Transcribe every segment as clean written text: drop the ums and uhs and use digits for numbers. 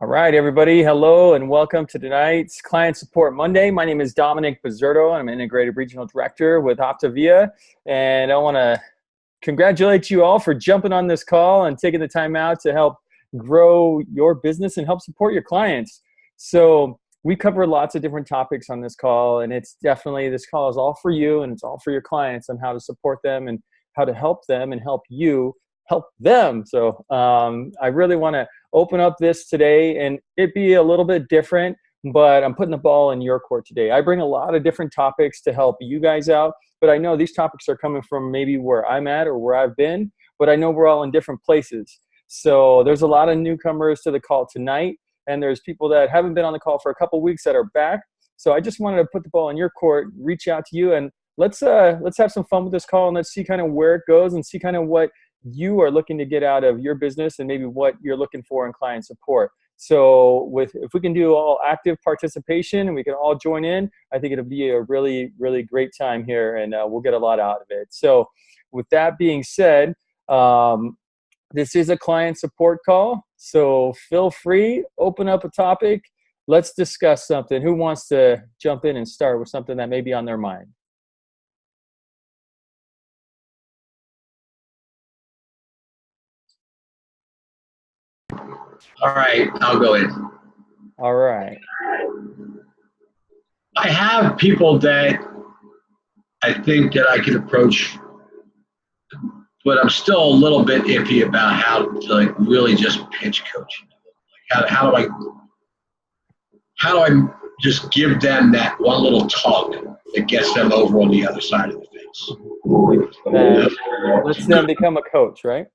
All right, everybody. Hello and welcome to tonight's Client Support Monday. My name is Dominic Bizzurdo. I'm Integrated Regional Director with Optavia. And I want to congratulate you all for jumping on this call and taking the time out to help grow your business and help support your clients. So we cover lots of different topics on this call, and it's definitely, this call is all for you and it's all for your clients on how to support them and how to help them and help you help them. So I really want to open up this today and it be a little bit different, but I'm putting the ball in your court today. I bring a lot of different topics to help you guys out, but I know these topics are coming from maybe where I'm at or where I've been, but I know we're all in different places. So there's a lot of newcomers to the call tonight, and there's people that haven't been on the call for a couple of weeks that are back. So I just wanted to put the ball in your court, reach out to you, and let's have some fun with this call, and let's see kind of where it goes and see kind of what you are looking to get out of your business and maybe what you're looking for in client support. So if we can do all active participation and we can all join in, I think it'll be a really, really great time here, and we'll get a lot out of it. So with that being said, this is a client support call. So feel free, open up a topic. Let's discuss something. Who wants to jump in and start with something that may be on their mind? All right, I'll go in. All right. I have people that I think that I can approach, but I'm still a little bit iffy about how to really just pitch coaching. How do I just give them that one little tug that gets them over on the other side of the fence? Lets them become a coach, right?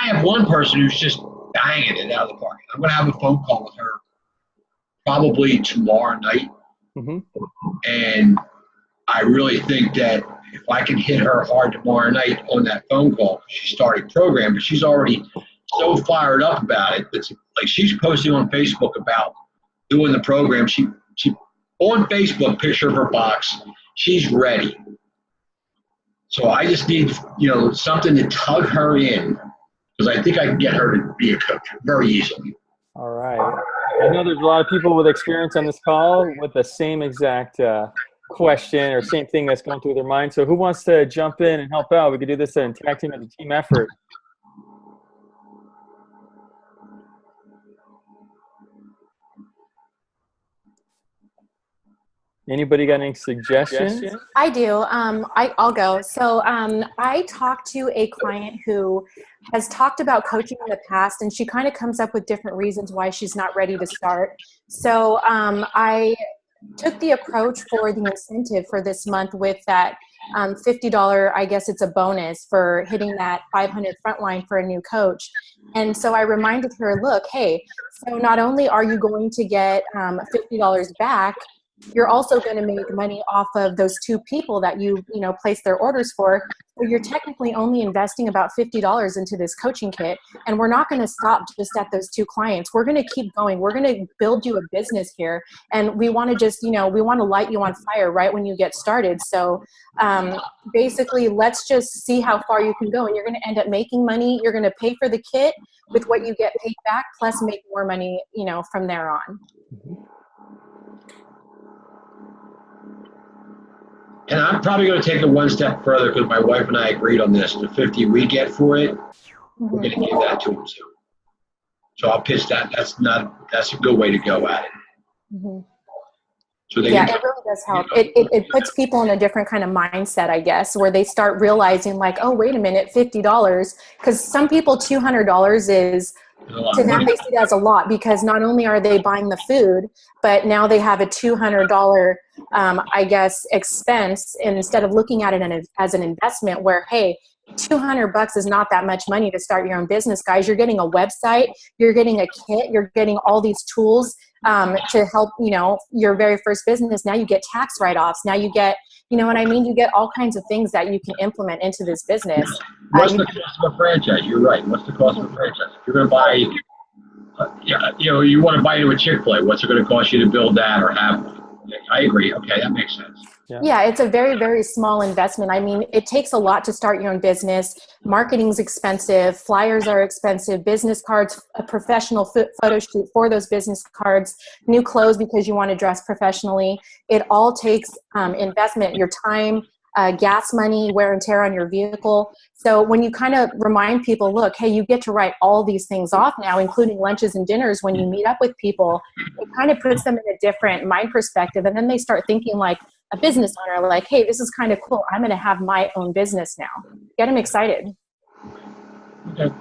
I have one person who's just banging it out of the park. I'm going to have a phone call with her probably tomorrow night. Mm-hmm. And I really think that if I can hit her hard tomorrow night on that phone call, she's starting program, but she's already so fired up about it. It's like she's posting on Facebook about doing the program. She on Facebook, picture of her box. She's ready. So I just need, something to tug her in, because I think I can get her to be a coach very easily. All right. I know there's a lot of people with experience on this call with the same exact question or same thing that's going through their mind. So who wants to jump in and help out? We could do this in tag team as a team effort. Anybody got any suggestions? I do. I'll go. So I talked to a client who has talked about coaching in the past, and she kind of comes up with different reasons why she's not ready to start. So I took the approach for the incentive for this month with that $50, I guess it's a bonus for hitting that 500 frontline for a new coach. And so I reminded her, look, hey, so not only are you going to get $50 back, you're also going to make money off of those two people that you placed their orders for. So you're technically only investing about $50 into this coaching kit. And we're not going to stop just at those two clients. We're going to keep going. We're going to build you a business here. And we want to just, we want to light you on fire right when you get started. So basically, let's just see how far you can go. And you're going to end up making money. You're going to pay for the kit with what you get paid back, plus make more money, from there on. And I'm probably going to take it one step further, because my wife and I agreed on this. The 50 we get for it, we're going to give that to them too. So I'll pitch that. That's a good way to go at it. Mm-hmm. So it really does help. It puts people in a different kind of mindset, I guess, where they start realizing like, oh, wait a minute, $50. Because some people, $200 is, to them, they see it as a lot, because not only are they buying the food, but now they have a $200, I guess, expense, instead of looking at it as an investment where, hey, $200 is not that much money to start your own business, guys. You're getting a website, you're getting a kit, you're getting all these tools to help, your very first business. Now you get tax write-offs. Now you get, you know what I mean? You get all kinds of things that you can implement into this business. What's the cost of a franchise? You're right. What's the cost of a franchise? If you're going to buy, you want to buy into a Chick-fil-A, what's it going to cost you to build that or have one? I agree. Okay, that makes sense. Yeah, it's a very, very small investment. I mean, it takes a lot to start your own business. Marketing's expensive, flyers are expensive, business cards, a professional photo shoot for those business cards, new clothes because you want to dress professionally. It all takes investment, your time, gas money, wear and tear on your vehicle. So when you kind of remind people, look, hey, you get to write all these things off now, including lunches and dinners when you meet up with people, it kind of puts them in a different mind perspective. And then they start thinking like a business owner, like, hey, this is kind of cool. I'm going to have my own business now. Get them excited. Okay.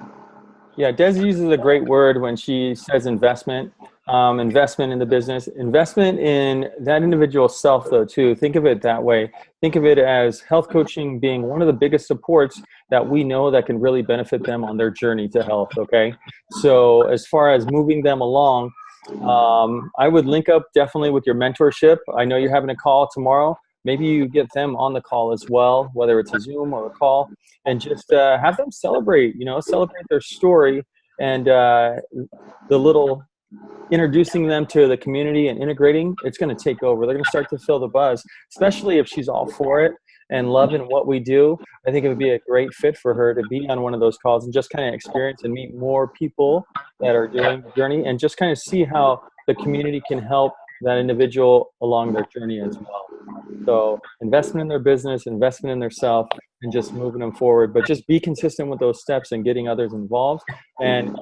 Yeah, Des uses a great word when she says investment. Investment in the business, investment in that individual self, though, too. Think of it that way. Think of it as health coaching being one of the biggest supports that we know that can really benefit them on their journey to health, okay? So as far as moving them along, I would link up definitely with your mentorship. I know you're having a call tomorrow. Maybe you get them on the call as well, whether it's a Zoom or a call, and just have them celebrate, celebrate their story and the little introducing them to the community and integrating, it's going to take over. They're going to start to feel the buzz, especially if she's all for it and loving what we do. I think it would be a great fit for her to be on one of those calls and just kind of experience and meet more people that are doing the journey and just kind of see how the community can help that individual along their journey as well. So investment in their business, investment in their self, and just moving them forward. But just be consistent with those steps and getting others involved. And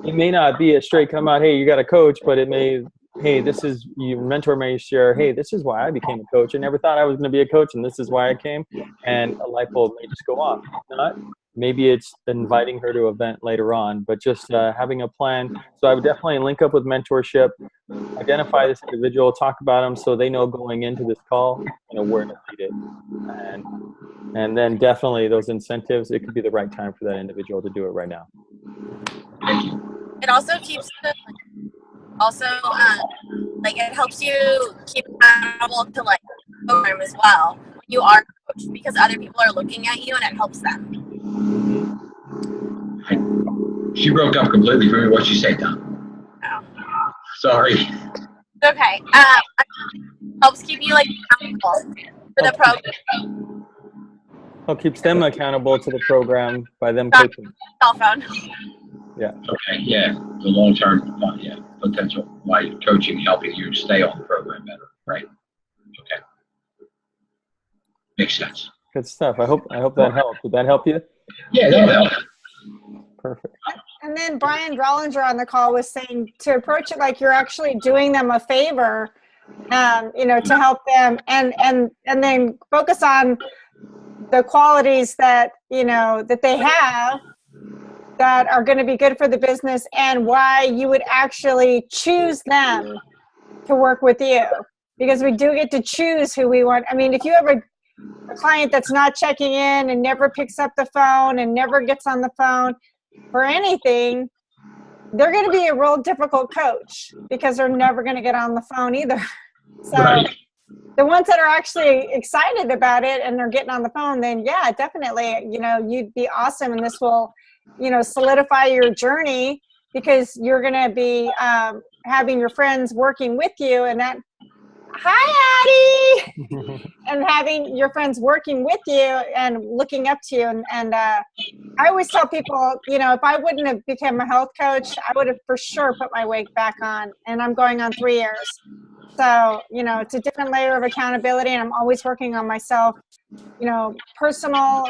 it may not be a straight come out, hey, you got a coach, but it may, hey, this is, your mentor may share, hey, this is why I became a coach. I never thought I was going to be a coach, and this is why I came. And a light bulb may just go off. If not, maybe it's inviting her to an event later on, but just having a plan. So I would definitely link up with mentorship, identify this individual, talk about them so they know going into this call, where to lead it. And then definitely those incentives, it could be the right time for that individual to do it right now. Thank you. It also keeps it helps you keep accountable to like the program as well. You are coached because other people are looking at you and it helps them. She broke up completely for me. What'd she say, Tom? Oh. Sorry. It's okay. Helps keep you accountable for the program. Well, keeps them accountable to the program by them coaching. Cell phone. Yeah. Okay. Yeah. The long-term, potential why coaching helping you stay on the program better, right? Okay. Makes sense. Good stuff. I hope that helped. Did that help you? Yeah, that helped. Perfect. And then Brian Drollinger on the call was saying to approach it like you're actually doing them a favor, to help them and then focus on the qualities that, that they have that are going to be good for the business and why you would actually choose them to work with you. Because we do get to choose who we want. I mean, if you have a client that's not checking in and never picks up the phone and never gets on the phone for anything, they're going to be a real difficult coach because they're never going to get on the phone either. So Right. The ones that are actually excited about it and they're getting on the phone, then yeah, definitely, you'd be awesome. And this will, solidify your journey because you're going to be having your friends working with you and that, hi, Addie, and having your friends working with you and looking up to you. And I always tell people, if I wouldn't have become a health coach, I would have for sure put my weight back on, and I'm going on 3 years. So, it's a different layer of accountability, and I'm always working on myself, personal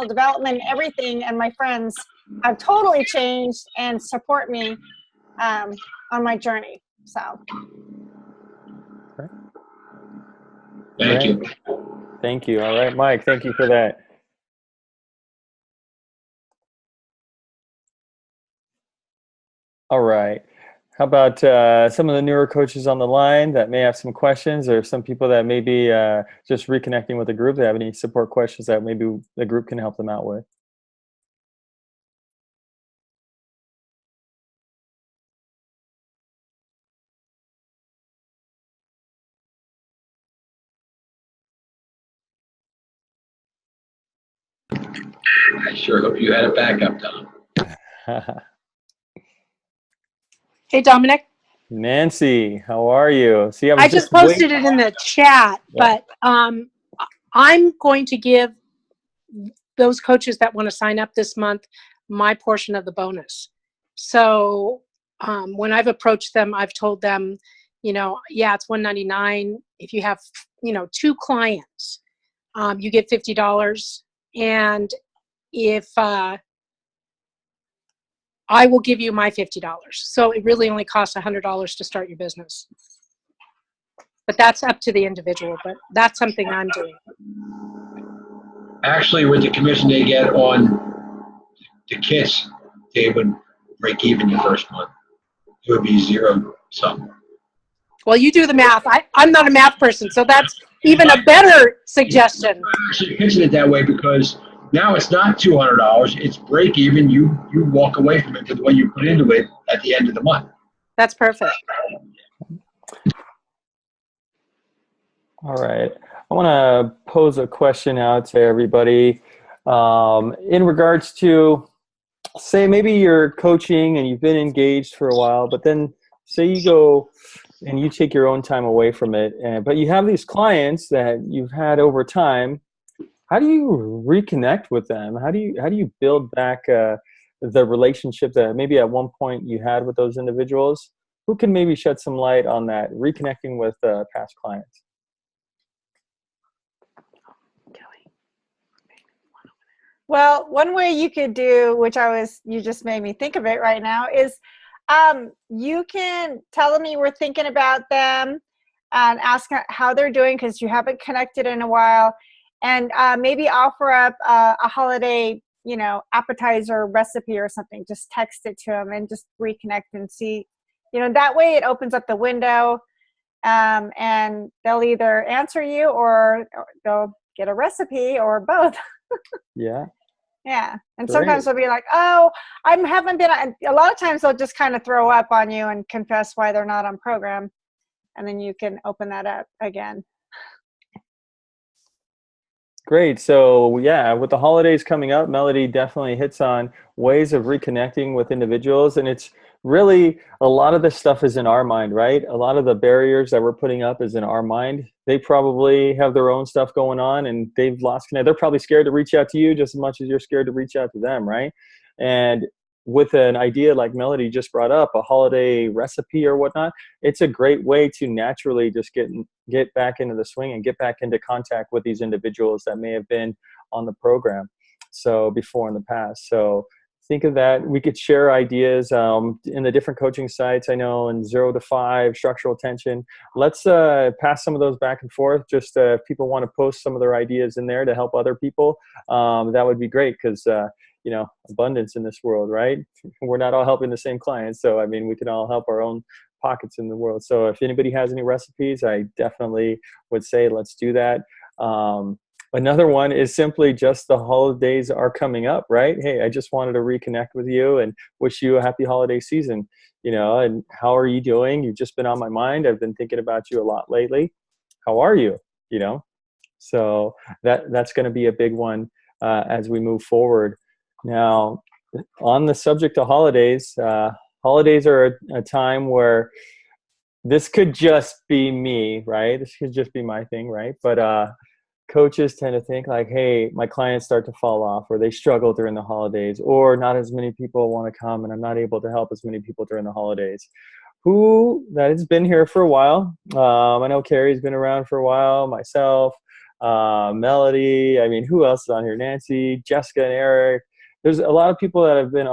development, everything. And my friends have totally changed and support me on my journey. So. Thank you. Thank you. All right, Mike, thank you for that. All right. How about some of the newer coaches on the line that may have some questions, or some people that may be just reconnecting with the group that have any support questions that maybe the group can help them out with? I sure hope you had a backup, Tom. Hey, Dominic. Nancy, how are you? See, I just posted it in the chat, but I'm going to give those coaches that want to sign up this month my portion of the bonus. So when I've approached them, I've told them, it's $199. If you have, 2 clients, you get $50. And if I will give you my $50. So it really only costs $100 to start your business. But that's up to the individual, but that's something I'm doing. Actually, with the commission they get on the kits, they would break even the first month. It would be zero sum. Well, you do the math. I'm not a math person, so that's even a better suggestion. I'm actually pitching it that way because now it's not $200. It's break even. You walk away from it with what you put into it at the end of the month. That's perfect. All right. I want to pose a question out to everybody in regards to, say, maybe you're coaching and you've been engaged for a while, but then say you go and you take your own time away from it, but you have these clients that you've had over time. How do you reconnect with them? How do you build back the relationship that maybe at one point you had with those individuals? Who can maybe shed some light on that, reconnecting with past clients? Well, one way you could do, which you just made me think of it right now, is you can tell them you were thinking about them and ask how they're doing because you haven't connected in a while, and maybe offer up a holiday, appetizer recipe or something. Just text it to them and just reconnect and see. That way it opens up the window, and they'll either answer you or they'll get a recipe or both. Yeah. Yeah. And Great. sometimes they'll be like, oh, I haven't been, a lot of times they'll just kind of throw up on you and confess why they're not on program. And then you can open that up again. Great. So yeah, with the holidays coming up, Melody definitely hits on ways of reconnecting with individuals. And it's really, a lot of this stuff is in our mind, right? A lot of the barriers that we're putting up is in our mind. They probably have their own stuff going on and they've lost connect. They're probably scared to reach out to you just as much as you're scared to reach out to them, right? And with an idea like Melody just brought up, a holiday recipe or whatnot, it's a great way to naturally just get back into the swing and get back into contact with these individuals that may have been on the program before in the past. So think of that. We could share ideas in the different coaching sites. I know in 0 to 5, structural tension. Let's pass some of those back and forth. Just if people want to post some of their ideas in there to help other people, that would be great because abundance in this world, right? We're not all helping the same clients. So, we can all help our own pockets in the world. So if anybody has any recipes, I definitely would say, let's do that. Another one is simply just the holidays are coming up, right? Hey, I just wanted to reconnect with you and wish you a happy holiday season, and how are you doing? You've just been on my mind. I've been thinking about you a lot lately. How are you? So that's going to be a big one as we move forward. Now, on the subject of holidays, holidays are a time where this could just be me, right? This could just be my thing, right? But coaches tend to think like, hey, my clients start to fall off or they struggle during the holidays or not as many people want to come and I'm not able to help as many people during the holidays. Who that has been here for a while. I know Carrie's been around for a while, myself, Melody. Who else is on here? Nancy, Jessica, and Eric. There's a lot of people that have been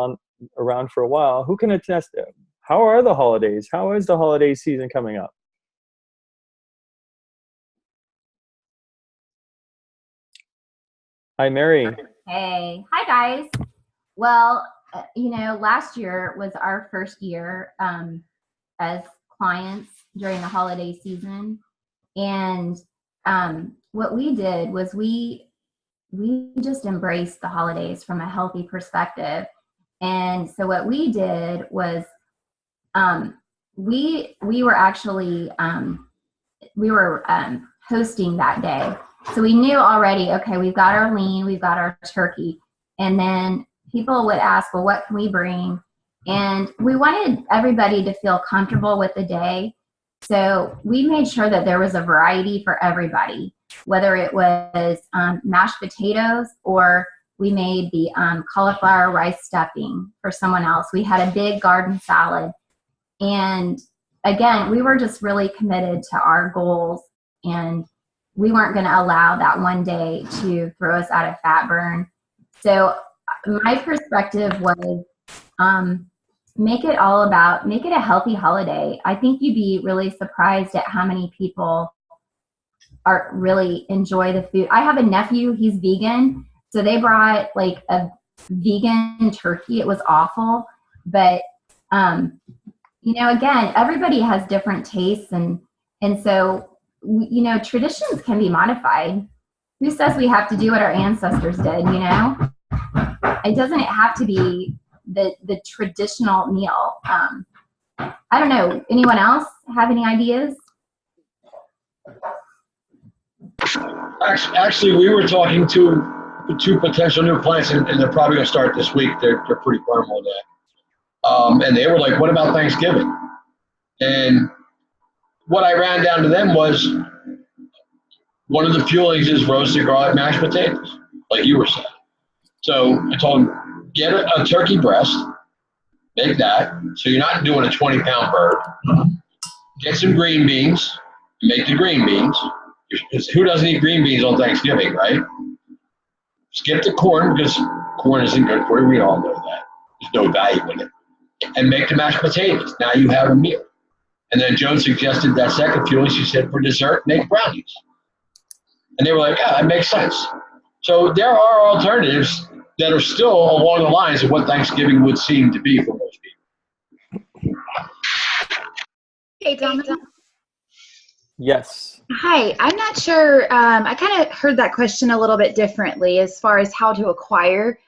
around for a while who can attest to how are the holidays? How is the holiday season coming up? Hi, Mary. Hey. Hi, guys. Well, last year was our first year as clients during the holiday season. And what we did was we just embraced the holidays from a healthy perspective. And so what we did was we were actually hosting that day. So we knew already, okay, we've got our lean, we've got our turkey. And then people would ask, well, what can we bring? And we wanted everybody to feel comfortable with the day. So we made sure that there was a variety for everybody, whether it was mashed potatoes or we made the cauliflower rice stuffing for someone else. We had a big garden salad. And again, we were just really committed to our goals, and we weren't going to allow that one day to throw us out of fat burn. So my perspective was make it a healthy holiday. I think you'd be really surprised at how many people really enjoy the food. I have a nephew, he's vegan. So they brought like a vegan turkey. It was awful. But, again, everybody has different tastes. And so, traditions can be modified. Who says we have to do what our ancestors did, It doesn't have to be the traditional meal. I don't know. Anyone else have any ideas? Actually, we were talking to two potential new clients, and they're probably going to start this week. They're pretty firm on that. And they were like, what about Thanksgiving? And what I ran down to them was one of the fuelings is roasted garlic mashed potatoes, like you were saying. So I told them, get a turkey breast, make that. So you're not doing a 20-pound bird. Get some green beans, make the green beans. Because who doesn't eat green beans on Thanksgiving, right? Skip the corn because corn isn't good for you. We all know that. There's no value in it. And make the mashed potatoes. Now you have a meal. And then Joan suggested that second fueling. She said, for dessert, make brownies. And they were like, yeah, that makes sense. So there are alternatives that are still along the lines of what Thanksgiving would seem to be for most people. Hey, Dominic. Yes. Hi, I'm not sure. I kind of heard that question a little bit differently as far as how to acquire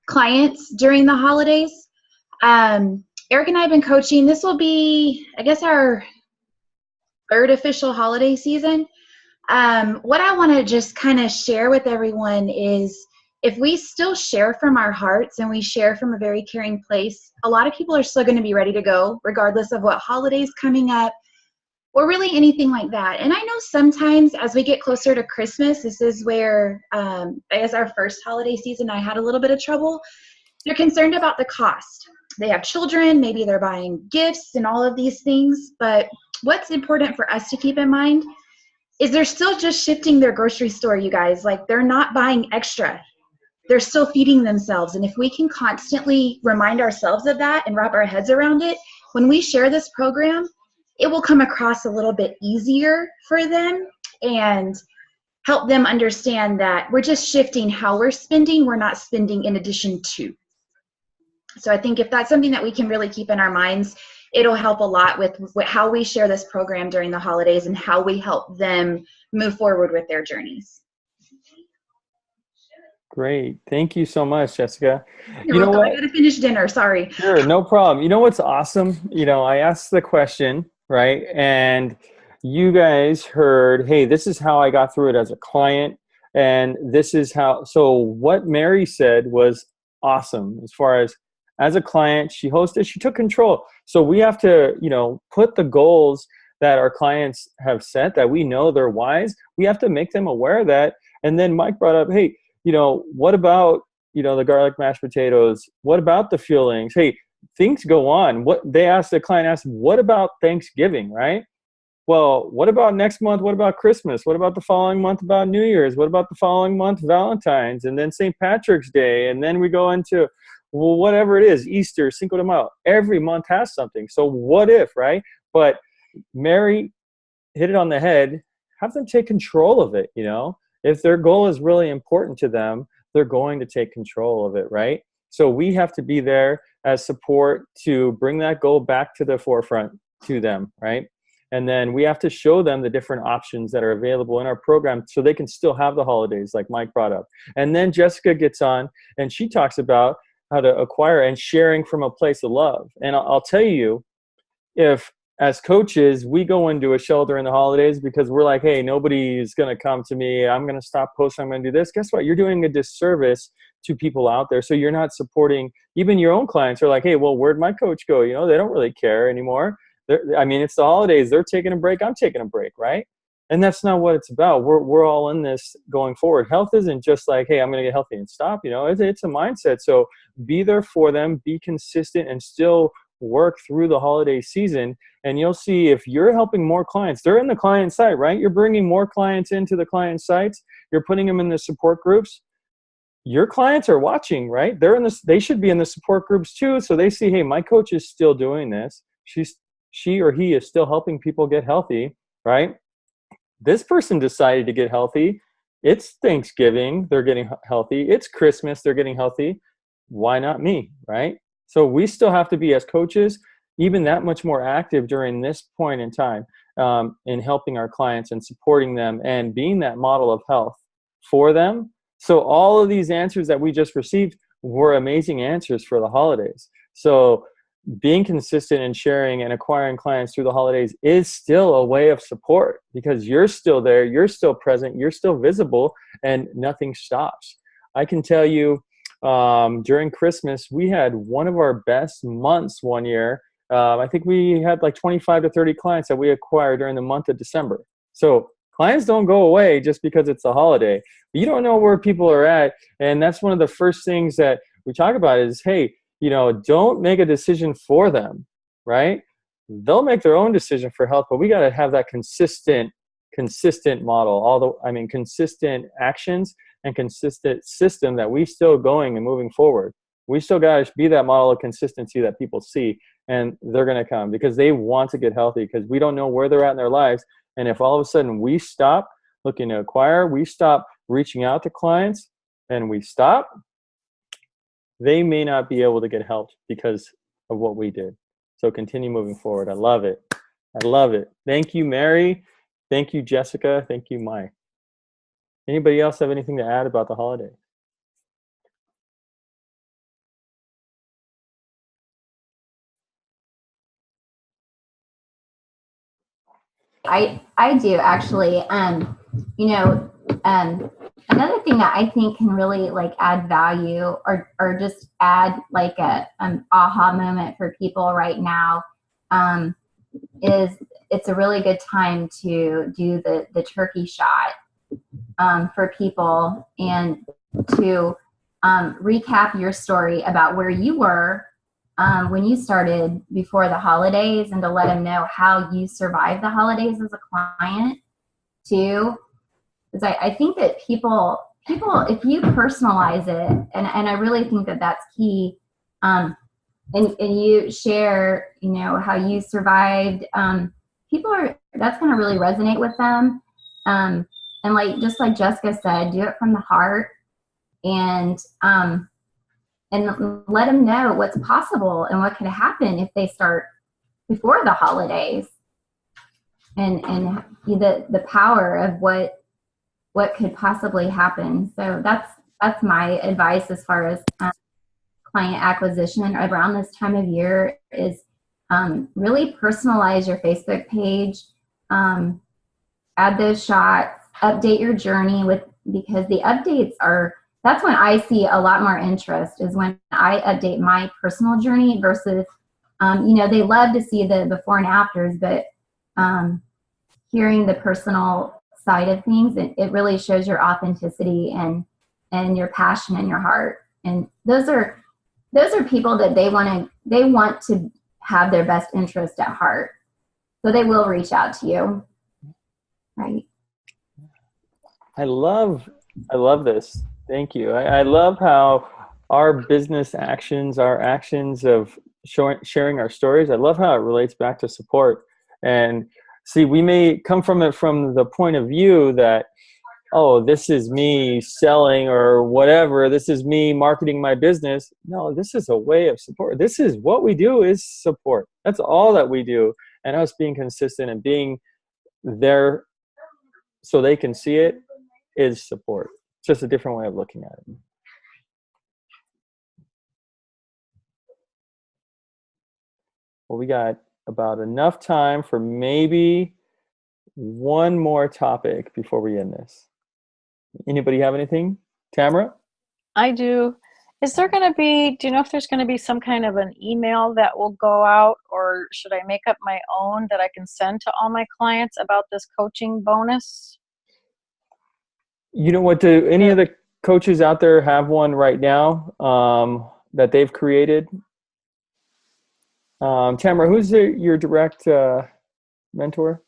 clients during the holidays. Eric and I have been coaching. This will be, I guess, our third official holiday season. What I want to just kind of share with everyone is if we still share from our hearts and we share from a very caring place, a lot of people are still going to be ready to go regardless of what holidays coming up, or really anything like that. And I know sometimes as we get closer to Christmas, this is where, I guess our first holiday season, I had a little bit of trouble. They're concerned about the cost. They have children, maybe they're buying gifts and all of these things. But what's important for us to keep in mind is they're still just shifting their grocery store, you guys. Like, they're not buying extra. They're still feeding themselves. And if we can constantly remind ourselves of that and wrap our heads around it, when we share this program, it will come across a little bit easier for them and help them understand that we're just shifting how we're spending. We're not spending in addition to. So I think if that's something that we can really keep in our minds, it'll help a lot with how we share this program during the holidays and how we help them move forward with their journeys. Great. Thank you so much, Jessica. You're welcome. I gotta finish dinner. Sorry. Sure, no problem. You know what's awesome? I asked the question, right? And you guys heard, hey, this is how I got through it as a client. And this is how, so what Mary said was awesome. As far as a client, she hosted, she took control. So we have to, put the goals that our clients have set, that we know they're wise. We have to make them aware of that. And then Mike brought up, hey, what about, the garlic mashed potatoes? What about the fuelings? Hey, things go on. The client asked, what about Thanksgiving, right? Well, what about next month? What about Christmas? What about the following month about New Year's? What about the following month, Valentine's, and then St. Patrick's Day? And then we go into, well, whatever it is, Easter, Cinco de Mayo. Every month has something. So what if, right? But Mary hit it on the head. Have them take control of it, If their goal is really important to them, they're going to take control of it, right? So we have to be there as support to bring that goal back to the forefront to them, right? And then we have to show them the different options that are available in our program so they can still have the holidays like Mike brought up. And then Jessica gets on and she talks about how to acquire and sharing from a place of love. And I'll tell you, if as coaches, we go into a shelter in the holidays because we're like, hey, nobody's going to come to me. I'm going to stop posting. I'm going to do this. Guess what? You're doing a disservice to people out there. So you're not supporting, even your own clients are like, hey, well, where'd my coach go? You know, they don't really care anymore. I mean, it's the holidays. They're taking a break. I'm taking a break, right? And that's not what it's about. We're all in this going forward. Health isn't just like, hey, I'm going to get healthy and stop. You know, it's a mindset. So be there for them, be consistent, and still work through the holiday season. And you'll see if you're helping more clients, they're in the client site, right? You're bringing more clients into the client sites. You're putting them in the support groups. Your clients are watching, right? They should be in the support groups too. So they see, hey, my coach is still doing this. She or he is still helping people get healthy, right? This person decided to get healthy. It's Thanksgiving, they're getting healthy. It's Christmas, they're getting healthy. Why not me, right? So we still have to be, as coaches, even that much more active during this point in time in helping our clients and supporting them and being that model of health for them. So all of these answers that we just received were amazing answers for the holidays. So being consistent and sharing and acquiring clients through the holidays is still a way of support, because you're still there, you're still present, you're still visible, and nothing stops. I can tell you during Christmas, we had one of our best months one year. I think we had like 25 to 30 clients that we acquired during the month of December. So clients don't go away just because it's a holiday. You don't know where people are at. And that's one of the first things that we talk about is, hey, you know, don't make a decision for them, right? They'll make their own decision for health, but we got to have that consistent model, consistent actions and consistent system that we still going and moving forward. We still got to be that model of consistency that people see, and they're going to come because they want to get healthy, because we don't know where they're at in their lives. And if all of a sudden we stop looking to acquire, we stop reaching out to clients, and we stop, they may not be able to get helped because of what we did. So continue moving forward. I love it. I love it. Thank you, Mary. Thank you, Jessica. Thank you, Mike. Anybody else have anything to add about the holiday? I do actually. Another thing that I think can really like add value or just add like an aha moment for people right now is it's a really good time to do the turkey shot for people, and to recap your story about where you were when you started before the holidays, and to let them know how you survived the holidays as a client too. Because I think that people, if you personalize it, and I really think that that's key, and you share, you know, how you survived, that's going to really resonate with them. And just like Jessica said, do it from the heart, and let them know what's possible and what could happen if they start before the holidays, and the power of what could possibly happen. So that's my advice as far as client acquisition around this time of year is really personalize your Facebook page, add those shots, update your journey because the updates that's when I see a lot more interest, is when I update my personal journey versus, they love to see the before and afters, but hearing the personal side of things, it really shows your authenticity and your passion and your heart. And those are people that they want to have their best interest at heart. So they will reach out to you. Right. I love this. Thank you. I love how our business actions, our actions of sharing our stories, I love how it relates back to support. And see, we may come from it from the point of view that, oh, this is me selling or whatever. This is me marketing my business. No, this is a way of support. This is what we do, is support. That's all that we do. And us being consistent and being there so they can see it is support. It's just a different way of looking at it. Well, we got about enough time for maybe one more topic before we end this. Anybody have anything? Tamara? I do. Is there going to be, do you know if there's going to be some kind of an email that will go out, or should I make up my own that I can send to all my clients about this coaching bonus? You know what? Do any of the coaches out there have one right now that they've created? Tamara, who's your direct mentor?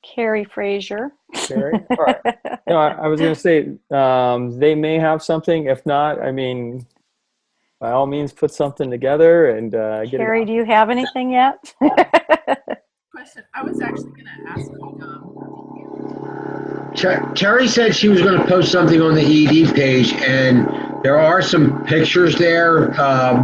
Carrie Frazier. Carrie? All right. No, I was going to say they may have something. If not, I mean, by all means, put something together and get Carrie, it out. do you have anything yet? Question. I was actually going to ask Terry said she was going to post something on the ED page, and there are some pictures there,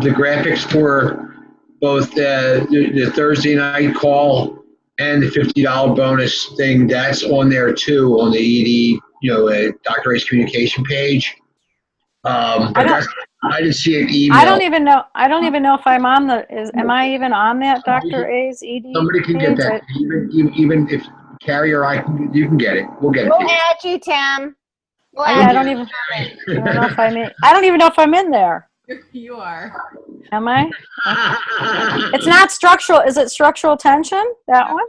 the graphics for both the Thursday night call and the $50 bonus thing. That's on there too on the ED, Dr. A's communication page. But I didn't see an email. I don't even know if I'm on am I even on that Dr. A's ED Somebody can page? get that. Even if Carrie or you can get it. We'll get it. We'll add you, Tim. I don't even know if I'm in. I don't even know if I'm in there. You are. Am I? It's not structural. Is it structural tension? That one?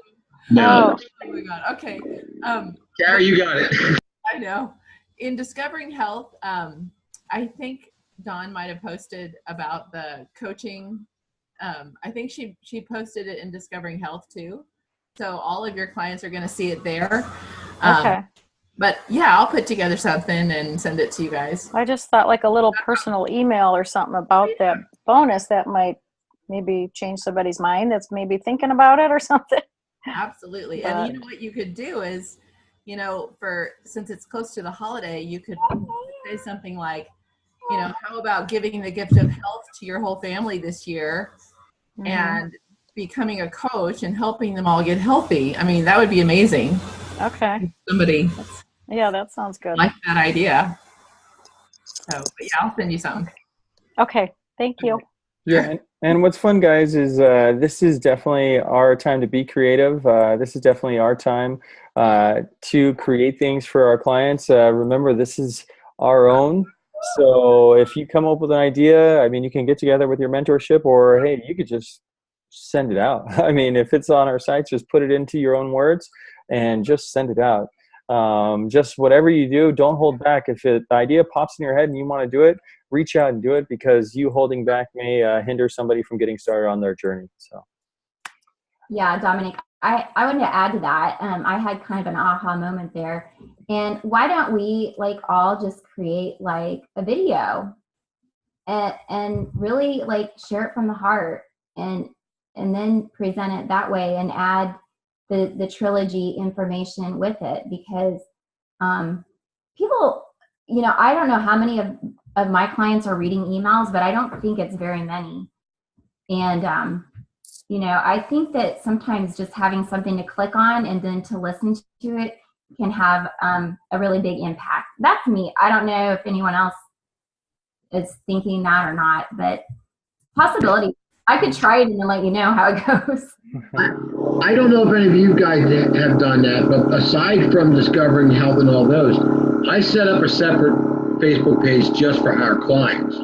No. Oh my God. Okay. Carrie, you got it. I know. In Discovering Health, I think Dawn might have posted about the coaching. I think she posted it in Discovering Health too. So all of your clients are going to see it there. Okay. But yeah, I'll put together something and send it to you guys. I just thought like a little personal email or something about that bonus that might maybe change somebody's mind that's maybe thinking about it or something. Absolutely. And you know what you could do is, since it's close to the holiday, you could say something like, how about giving the gift of health to your whole family this year and becoming a coach and helping them all get healthy. I mean, that would be amazing. Okay. Somebody. Yeah, that sounds good. Like that idea. So, but yeah, I'll send you some. Okay. Thank you. Yeah, and what's fun, guys, is this is definitely our time to be creative. This is definitely our time to create things for our clients. Remember, this is our own. So if you come up with an idea, I mean, you can get together with your mentorship, or hey, you could just send it out. I mean, if it's on our sites, just put it into your own words and just send it out. Just whatever you do, don't hold back. If the idea pops in your head and you want to do it, reach out and do it, because you holding back may hinder somebody from getting started on their journey. So, yeah, Dominic, I wanted to add to that. I had kind of an aha moment there. And why don't we all just create a video and really share it from the heart and then present it that way and add the trilogy information with it, because people, I don't know how many of my clients are reading emails, but I don't think it's very many. And, I think that sometimes just having something to click on and then to listen to it can have a really big impact. That's me. I don't know if anyone else is thinking that or not, but possibility. I could try it and then let you know how it goes. I don't know if any of you guys have done that, but aside from Discovering Health and all those, I set up a separate Facebook page just for our clients.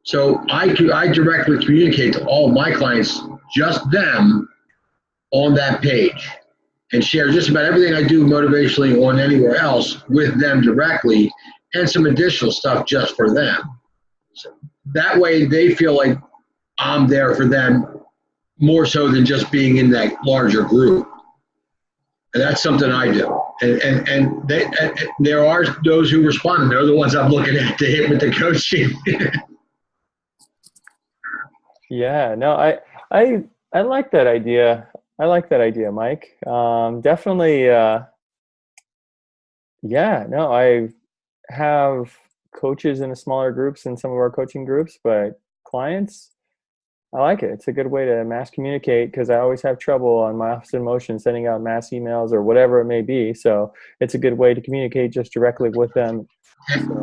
So I directly communicate to all my clients, just them, on that page, and share just about everything I do motivationally on anywhere else with them directly, and some additional stuff just for them. So that way they feel like I'm there for them more so than just being in that larger group. And that's something I do. And there are those who respond. They're the ones I'm looking at to hit with the coaching. yeah, no, I like that idea. I like that idea, Mike. Definitely. Yeah, no, I have coaches in the smaller groups in some of our coaching groups, but clients, I like it. It's a good way to mass communicate, because I always have trouble on my Office in Motion sending out mass emails or whatever it may be. So it's a good way to communicate just directly with them.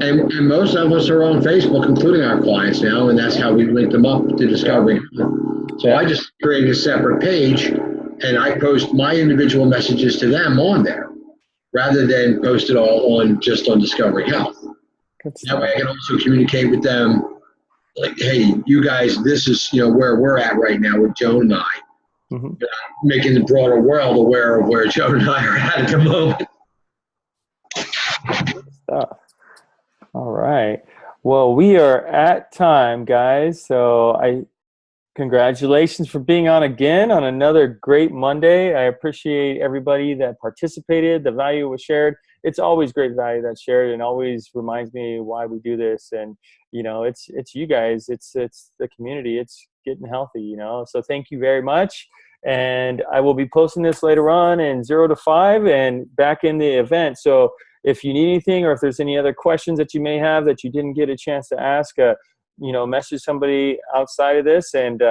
And most of us are on Facebook, including our clients now, and that's how we link them up to Discovering. So I just created a separate page, and I post my individual messages to them on there, rather than post it all on Discovering Health. Good That stuff. way I can also communicate with them, like, hey, you guys, this is, where we're at right now with Joan and I. Mm-hmm. Making the broader world aware of where Joan and I are at the moment. Good stuff. All right. Well, we are at time, guys. So congratulations for being on again on another great Monday. I appreciate everybody that participated. The value was shared. It's always great value that's shared, and always reminds me why we do this. And it's you guys. It's the community. It's getting healthy. So thank you very much. And I will be posting this later on in 0 to 5 and back in the event. So if you need anything, or if there's any other questions that you may have that you didn't get a chance to ask, message somebody outside of this. And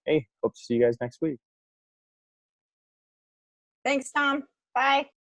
hey, hope to see you guys next week. Thanks, Tom. Bye.